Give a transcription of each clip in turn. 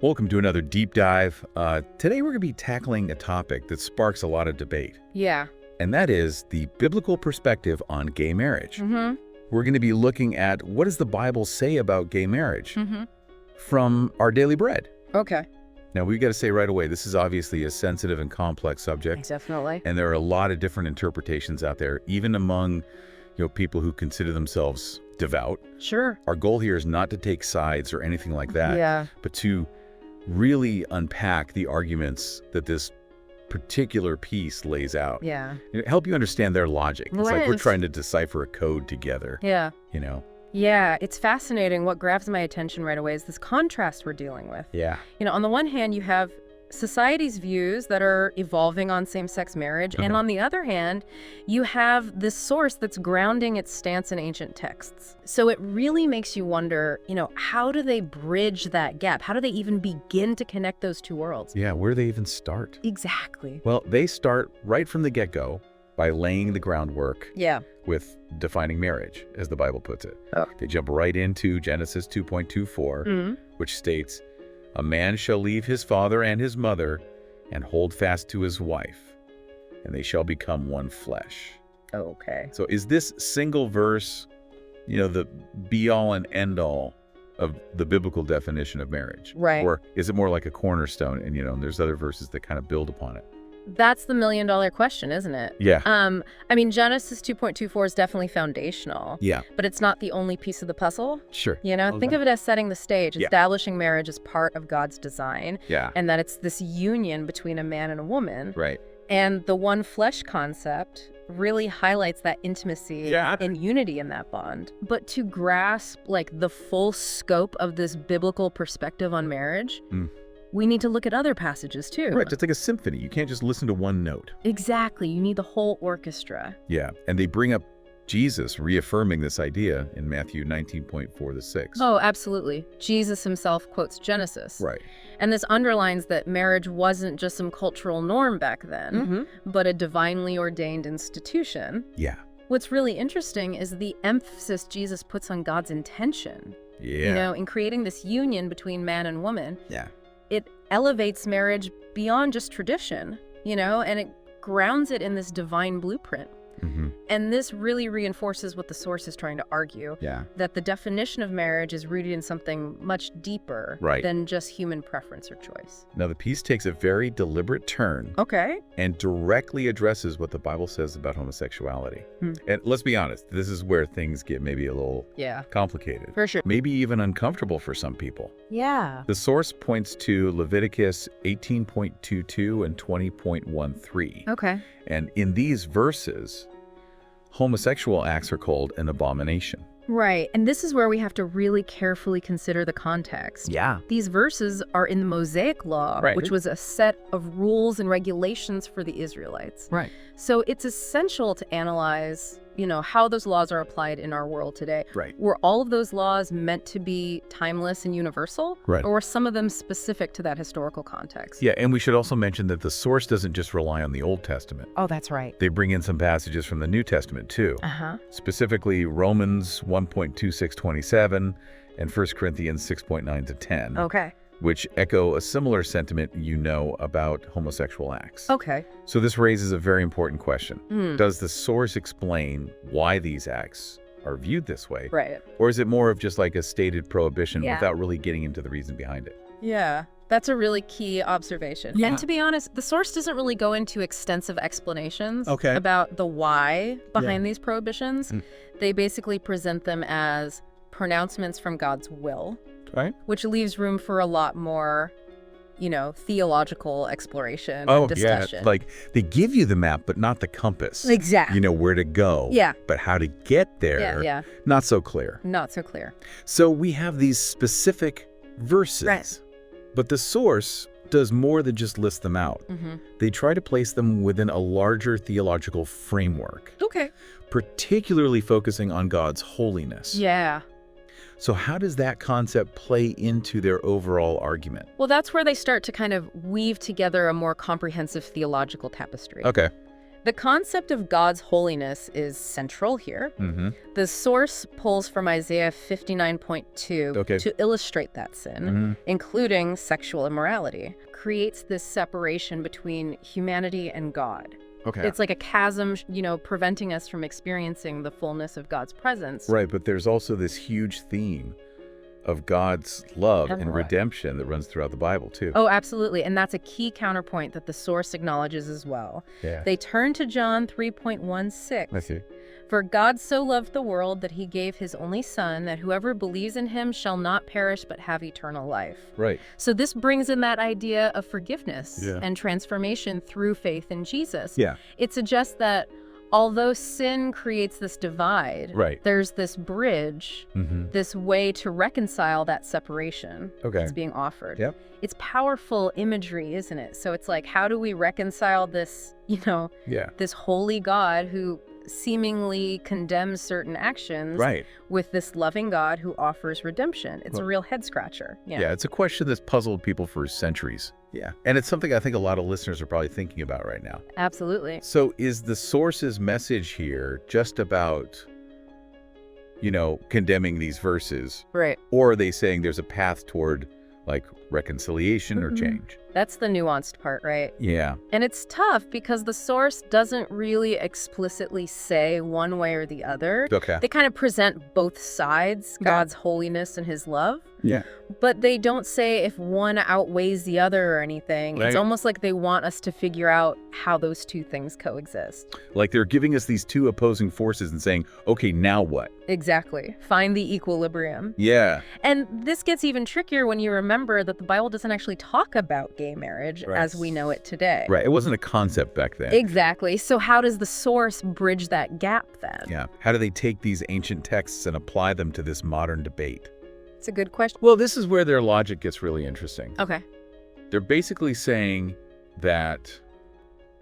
Welcome to another deep dive. Today we're going to be tackling a topic that sparks a lot of debate, Yeah. and that is the biblical perspective on gay marriage. Mm-hmm. We're going to be looking at what does the Bible say about gay marriage Mm-hmm. from our daily bread. Okay. Now, we've got to say right away, this is obviously a sensitive and complex subject, Definitely. and there are a lot of different interpretations out there, even among people who consider themselves devout. Sure. Our goal here is not to take sides or anything like that, Yeah. but to really unpack the arguments that this particular piece lays out. Yeah. Help you understand their logic. It's like we're Right. trying to decipher a code together, Yeah. you know? Yeah. It's fascinating. What grabs my attention right away is this contrast we're dealing with. Yeah. On the one hand, you have society's views that are evolving on same-sex marriage, and on the other hand, you have this source that's grounding its stance in ancient texts. So it really makes you wonder, how do they bridge that gap? How do they even begin to connect those two worlds? Yeah, where do they even start? Exactly. Well, they start right from the get-go by laying the groundwork Yeah. with defining marriage, as the Bible puts it. Oh. They jump right into Genesis 2.24, Mm. which states, "A man shall leave his father and his mother and hold fast to his wife, and they shall become one flesh." Okay. So is this single verse, the be-all and end-all of the biblical definition of marriage? Right. Or is it more like a cornerstone and, there's other verses that kind of build upon it? That's the million-dollar question, isn't it? Yeah. Genesis 2.24 is definitely foundational, Yeah, but it's not the only piece of the puzzle. sure. Think of it as setting the stage, Yeah. establishing marriage as part of God's design, Yeah, and that it's this union between a man and a woman. right. And the one flesh concept really highlights that intimacy Yeah. and unity in that bond. But to grasp the full scope of this biblical perspective on marriage, we need to look at other passages too. Right, it's like a symphony. You can't just listen to one note. Exactly. You need the whole orchestra. Yeah, and they bring up Jesus reaffirming this idea in Matthew 19.4-6. Oh, absolutely. Jesus himself quotes Genesis. Right. And this underlines that marriage wasn't just some cultural norm back then, but a divinely ordained institution. Yeah. What's really interesting is the emphasis Jesus puts on God's intention. Yeah. In creating this union between man and woman. Yeah. It elevates marriage beyond just tradition, and it grounds it in this divine blueprint. Mm-hmm. And this really reinforces what the source is trying to argue. Yeah. That the definition of marriage is rooted in something much deeper than just human preference or choice. Now, the piece takes a very deliberate turn Okay. and directly addresses what the Bible says about homosexuality. And let's be honest, this is where things get maybe a little complicated. For sure. Maybe even uncomfortable for some people. Yeah. The source points to Leviticus 18.22 and 20.13. Okay. And in these verses, homosexual acts are called an abomination. Right. And this is where we have to really carefully consider the context. Yeah. These verses are in the Mosaic Law, Right. which was a set of rules and regulations for the Israelites. Right. So it's essential to analyze, how those laws are applied in our world today. Right. Were all of those laws meant to be timeless and universal? Right. Or were some of them specific to that historical context? Yeah, and we should also mention that the source doesn't just rely on the Old Testament. Oh, that's right. They bring in some passages from the New Testament, too. Uh-huh. Specifically, Romans 1.26-27 and 1 Corinthians 6.9-10, Okay. which echo a similar sentiment about homosexual acts. Okay. So this raises a very important question. Does the source explain why these acts are viewed this way? Right. Or is it more of just like a stated prohibition Yeah. without really getting into the reason behind it? Yeah. That's a really key observation. Yeah. And to be honest, the source doesn't really go into extensive explanations Okay. about the why behind these prohibitions. They basically present them as pronouncements from God's will, Right. which leaves room for a lot more, theological exploration Oh, and discussion. yeah. Like they give you the map, but not the compass. Exactly. You know where to go. Yeah. But how to get there, Yeah. not so clear. Not so clear. So we have these specific verses. Right. But the source does more than just list them out. Mm-hmm. They try to place them within a larger theological framework, Okay. particularly focusing on God's holiness. Yeah. So how does that concept play into their overall argument? Well, that's where they start to kind of weave together a more comprehensive theological tapestry. Okay. The concept of God's holiness is central here. Mm-hmm. The source pulls from Isaiah 59.2 Okay. to illustrate that sin, Mm-hmm. including sexual immorality, creates this separation between humanity and God. Okay. It's like a chasm, preventing us from experiencing the fullness of God's presence. Right, but there's also this huge theme of God's love and Right. redemption that runs throughout the Bible, too. Oh, absolutely. And that's a key counterpoint that the source acknowledges as well. Yeah. They turn to John 3.16. I see. For God so loved the world that he gave his only son, that whoever believes in him shall not perish but have eternal life. Right. So this brings in that idea of forgiveness Yeah. and transformation through faith in Jesus. Yeah. It suggests that although sin creates this divide, Right. there's this bridge, Mm-hmm. this way to reconcile that separation Okay. that's being offered. Yep. It's powerful imagery, isn't it? So it's like, how do we reconcile this, Yeah. this holy God who seemingly condemns certain actions Right. with this loving God who offers redemption? It's a Well- real head scratcher. Yeah, it's a question that's puzzled people for centuries. Yeah. And it's something I think a lot of listeners are probably thinking about right now. Absolutely. So is the source's message here just about, condemning these verses? Right. Or are they saying there's a path toward, like, reconciliation or Mhm. change? That's the nuanced part, right? Yeah. And it's tough because the source doesn't really explicitly say one way or the other. Okay. They kind of present both sides, God's holiness and his love, Yeah. but they don't say if one outweighs the other or anything. It's Right. almost like they want us to figure out how those two things coexist. Like they're giving us these two opposing forces and saying, okay, now what? Exactly. Find the equilibrium. Yeah. And this gets even trickier when you remember that the Bible doesn't actually talk about gay marriage Right. as we know it today. Right. It wasn't a concept back then. Exactly. So how does the source bridge that gap then? Yeah. How do they take these ancient texts and apply them to this modern debate? It's a good question. Well, this is where their logic gets really interesting. Okay. They're basically saying that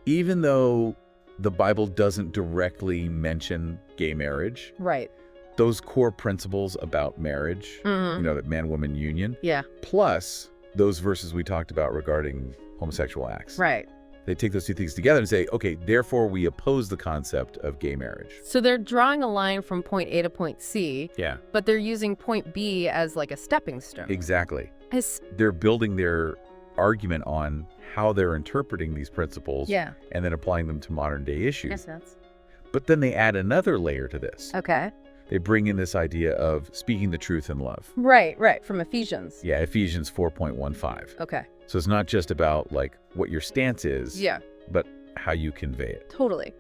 even though the Bible doesn't directly mention gay marriage, Right. those core principles about marriage, Mhm. that man-woman union, Yeah. plus those verses we talked about regarding homosexual acts. Right. They take those two things together and say, okay, therefore we oppose the concept of gay marriage. So they're drawing a line from point A to point C, Yeah, but they're using point B as like a stepping stone. exactly. It's- They're building their argument on how they're interpreting these principles yeah. and then applying them to modern day issues. Makes sense. But then they add another layer to this. Okay. They bring in this idea of speaking the truth in love. Right. From Ephesians. Yeah, Ephesians 4.15. Okay. So it's not just about like what your stance is, Yeah. but how you convey it. Totally.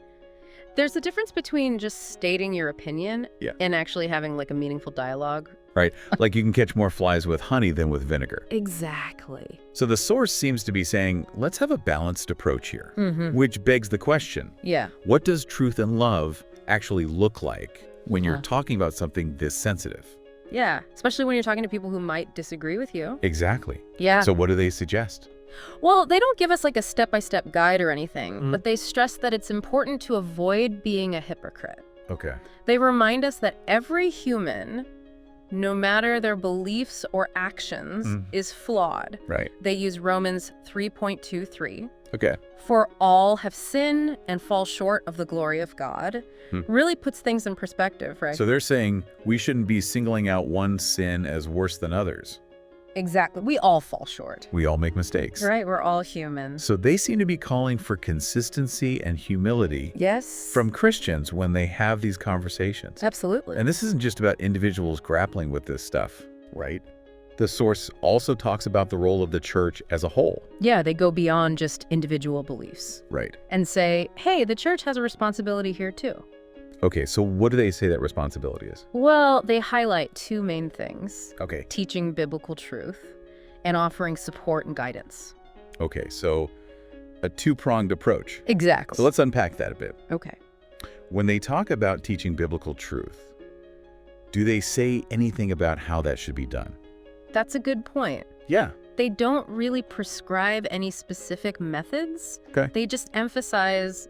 There's a difference between just stating your opinion Yeah. and actually having like a meaningful dialogue. Right? Like you can catch more flies with honey than with vinegar. Exactly. So the source seems to be saying, let's have a balanced approach here, Mm-hmm. which begs the question, Yeah. what does truth and love actually look like when you're Huh. talking about something this sensitive? Yeah. Especially when you're talking to people who might disagree with you. Exactly. Yeah. So what do they suggest? Well, they don't give us like a step-by-step guide or anything, Mhm. but they stress that it's important to avoid being a hypocrite. Okay. They remind us that every human, no matter their beliefs or actions, Mm. is flawed. Right. They use Romans 3.23. Okay. For all have sinned and fall short of the glory of God. Hmm. Really puts things in perspective, right? So they're saying we shouldn't be singling out one sin as worse than others. Exactly. We all fall short. We all make mistakes. Right? We're all human. So they seem to be calling for consistency and humility Yes. from Christians when they have these conversations. Absolutely. And this isn't just about individuals grappling with this stuff, right? The source also talks about the role of the church as a whole. Yeah, they go beyond just individual beliefs Right. and say, hey, the church has a responsibility here too. Okay, so what do they say that responsibility is? Well, they highlight two main things: Okay. teaching biblical truth and offering support and guidance. Okay, so a two-pronged approach. Exactly. So let's unpack that a bit. Okay. When they talk about teaching biblical truth, do they say anything about how that should be done? That's a good point. Yeah. They don't really prescribe any specific methods. Okay. They just emphasize,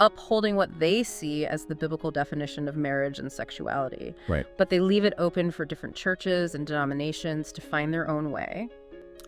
upholding what they see as the biblical definition of marriage and sexuality. Right. But they leave it open for different churches and denominations to find their own way.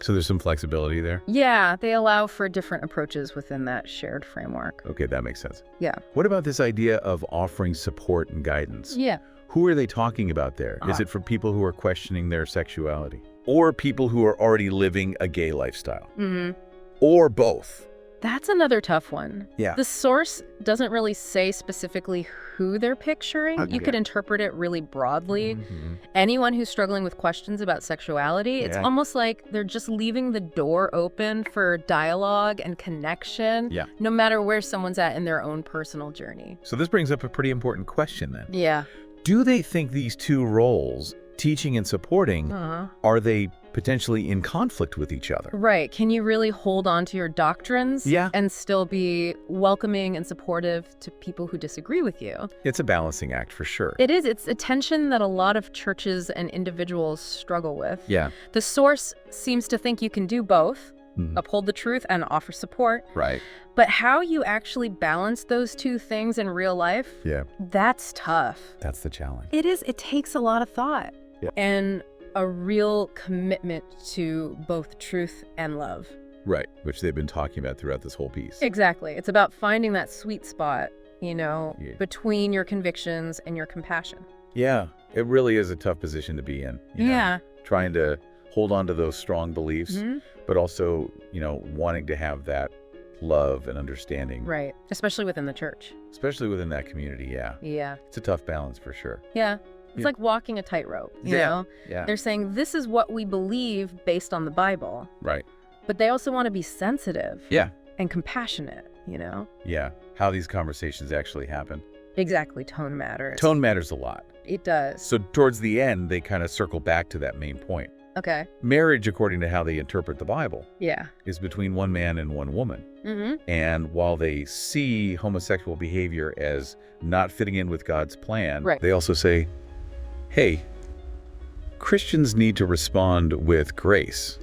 So there's some flexibility there? Yeah, they allow for different approaches within that shared framework. Okay, that makes sense. Yeah. What about this idea of offering support and guidance? Yeah. Who are they talking about there? Is it for people who are questioning their sexuality? Or people who are already living a gay lifestyle? Mm-hmm. Or both? That's another tough one. Yeah. The source doesn't really say specifically who they're picturing. Okay. You could interpret it really broadly. Mm-hmm. Anyone who's struggling with questions about sexuality, it's Yeah. almost like they're just leaving the door open for dialogue and connection, Yeah. no matter where someone's at in their own personal journey. So this brings up a pretty important question then. Yeah. Do they think these two roles, teaching and supporting, are they potentially in conflict with each other? Right. Can you really hold on to your doctrines Yeah. and still be welcoming and supportive to people who disagree with you? It's a balancing act for sure. It is. It's a tension that a lot of churches and individuals struggle with. Yeah. The source seems to think you can do both, Mhm. uphold the truth and offer support. Right. But how you actually balance those two things in real life, Yeah. that's tough. That's the challenge. It is. It takes a lot of thought Yeah. and a real commitment to both truth and love. Right. Which they've been talking about throughout this whole piece. Exactly. It's about finding that sweet spot, Yeah. between your convictions and your compassion. Yeah. It really is a tough position to be in. you know, Yeah. Trying to hold on to those strong beliefs, Mhm. but also, wanting to have that love and understanding, Right. Especially within the church. especially within that community. Yeah. Yeah. It's a tough balance for sure. Yeah. It's Yeah. like walking a tightrope, you Yeah. know? Yeah. They're saying this is what we believe based on the Bible, Right. but they also want to be sensitive Yeah. and compassionate, Yeah. How these conversations actually happen. Exactly. Tone matters. Tone matters a lot. It does. So towards the end, they kind of circle back to that main point. Okay. Marriage, according to how they interpret the Bible, Yeah. is between one man and one woman. Mm-hmm. And while they see homosexual behavior as not fitting in with God's plan, Right. they also say, hey, Christians need to respond with grace,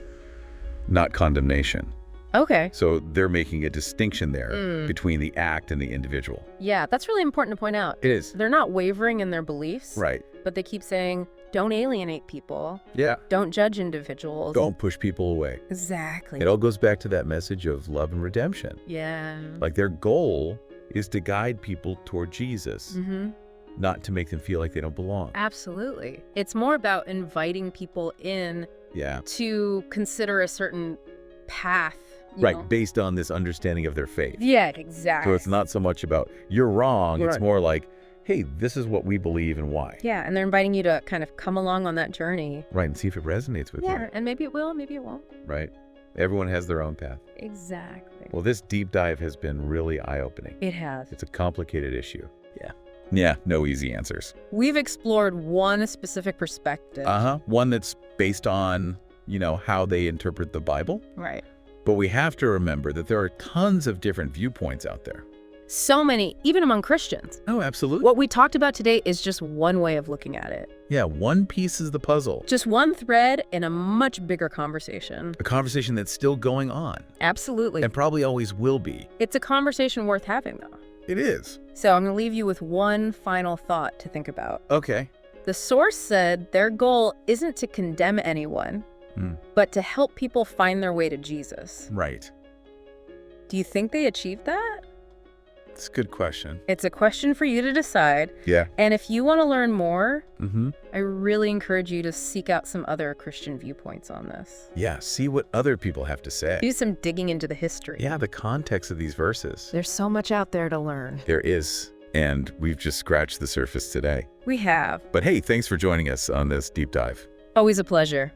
not condemnation. Okay. So they're making a distinction there between the act and the individual. Yeah, that's really important to point out. It is. They're not wavering in their beliefs, Right. but they keep saying, don't alienate people, Yeah. don't judge individuals. Don't push people away. Exactly. It all goes back to that message of love and redemption. Yeah. Like their goal is to guide people toward Jesus, Mm-hmm. not to make them feel like they don't belong. Absolutely. It's more about inviting people in Yeah. to consider a certain path. you Right. know? Based on this understanding of their faith. Yeah, exactly. So it's not so much about you're wrong. It's Right. more like, hey, this is what we believe and why. Yeah, and they're inviting you to kind of come along on that journey. Right. And see if it resonates with Yeah, you. and maybe it will, maybe it won't. Right. Everyone has their own path. Exactly. Well, this deep dive has been really eye-opening. It has. It's a complicated issue. Yeah. Yeah. No easy answers. We've explored one specific perspective. One that's based on, how they interpret the Bible. Right. But we have to remember that there are tons of different viewpoints out there. So many, even among Christians. Oh, absolutely. What we talked about today is just one way of looking at it. Yeah, one piece is the puzzle. Just one thread in a much bigger conversation. A conversation that's still going on Absolutely. and probably always will be. It's a conversation worth having, though. It is. So I'm going to leave you with one final thought to think about. Okay. The source said their goal isn't to condemn anyone, but to help people find their way to Jesus. Right. Do you think they achieved that? It's a good question. It's a question for you to decide. Yeah. And if you want to learn more, Mm-hmm. I really encourage you to seek out some other Christian viewpoints on this. Yeah, see what other people have to say. Do some digging into the history. Yeah, the context of these verses. There's so much out there to learn. There is. And we've just scratched the surface today. We have. But hey, thanks for joining us on this deep dive. Always a pleasure.